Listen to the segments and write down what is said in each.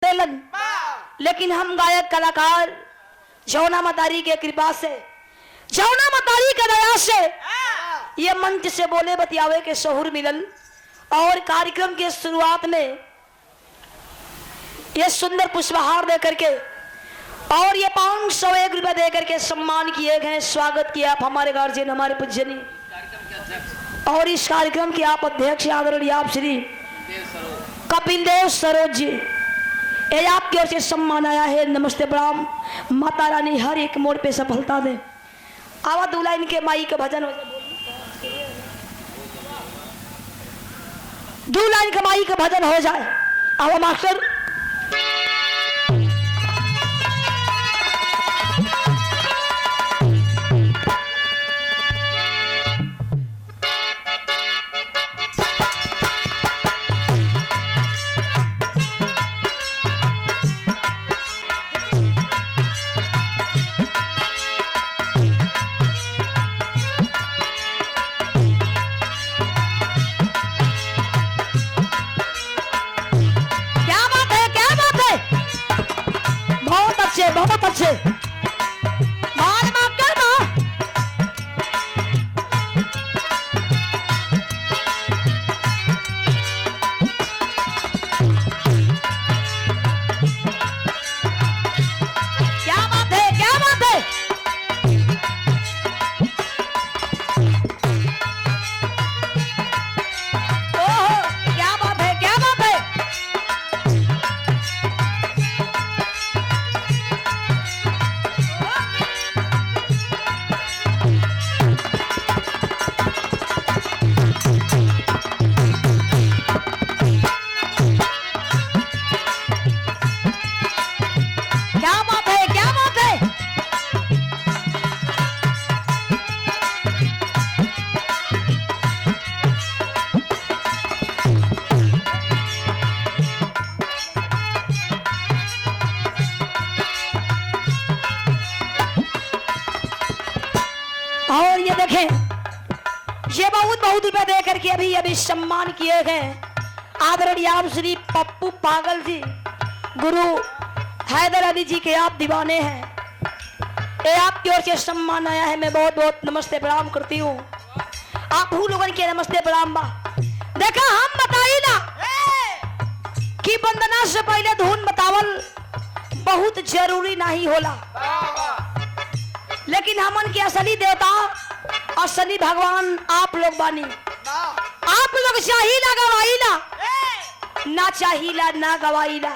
सकेलन, लेकिन हम गायक कलाकार जौना मतारी के कृपा से, जौना मतारी के दया से ये मंच से बोले बतियावे के शहूर मिलल। और कार्यक्रम के शुरुआत में ये सुंदर पुष्पहार दे करके और ये 501 रुपए दे करके सम्मान किए गए, स्वागत किया आप हमारे गार्जियन, हमारे पूजनी और इस कार्यक्रम के आप अध्यक्ष आदरणीय आप श्री कपिल देव सरोज जी, ये आपकी ओर से सम्मान आया है। नमस्ते प्रणाम। माता रानी हर एक मोड़ पे सफलता दे। आवा दूल्हा इनके माई के भजन हो जाए, दूल्हा इनके माई का भजन हो जाए। आवा मास्टर। बहुत अच्छे मार मार कर क्या बात है, क्या बात है। ओहो क्या बात है, क्या बात है। और ये देखें, ये बहुत रुपए दे करके अभी सम्मान किए गए आदरणीय आप श्री पप्पू पागल जी, गुरु हैदर अली जी के आप दीवाने हैं। ये आपकी ओर से सम्मान आया है। मैं बहुत बहुत नमस्ते प्रणाम करती हूँ। आप लोगन के नमस्ते प्रणाम बा। देखा हम बताई ना कि वंदना से पहले धुन बतावल बहुत जरूरी नहीं होला, लेकिन हमन के असली देवता असली भगवान आप लोग बानी। आप लोग चाहिला गवाईला ना चाहिला ना गवाईला।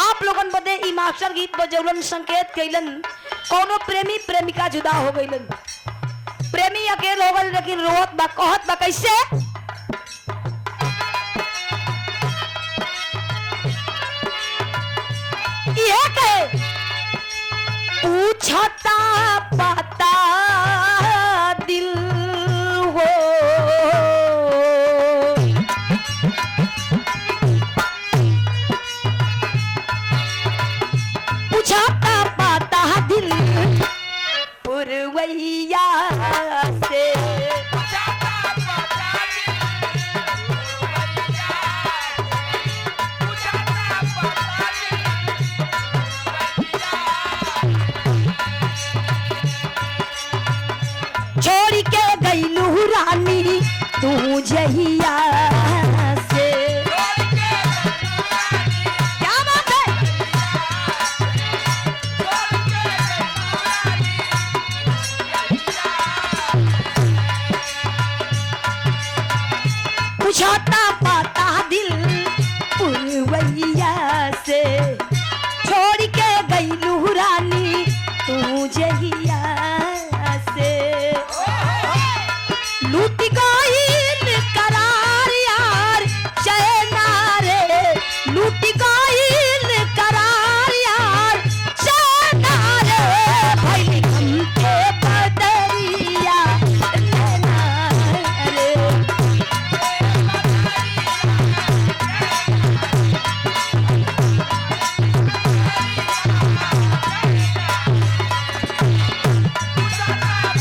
आप लोगन बदे ई मास्टर गीत बजौलन, संकेत कैलन कोनो प्रेमी प्रेमिका जुदा हो गईलन, प्रेमी अकेले हो गए लेकिन रोत बा कहत बा कैसे। ये कहे पूछता पता दिल हो, पूछता पता दिल पुरवैया से, छोड़ के गईलू रानी तू जहिया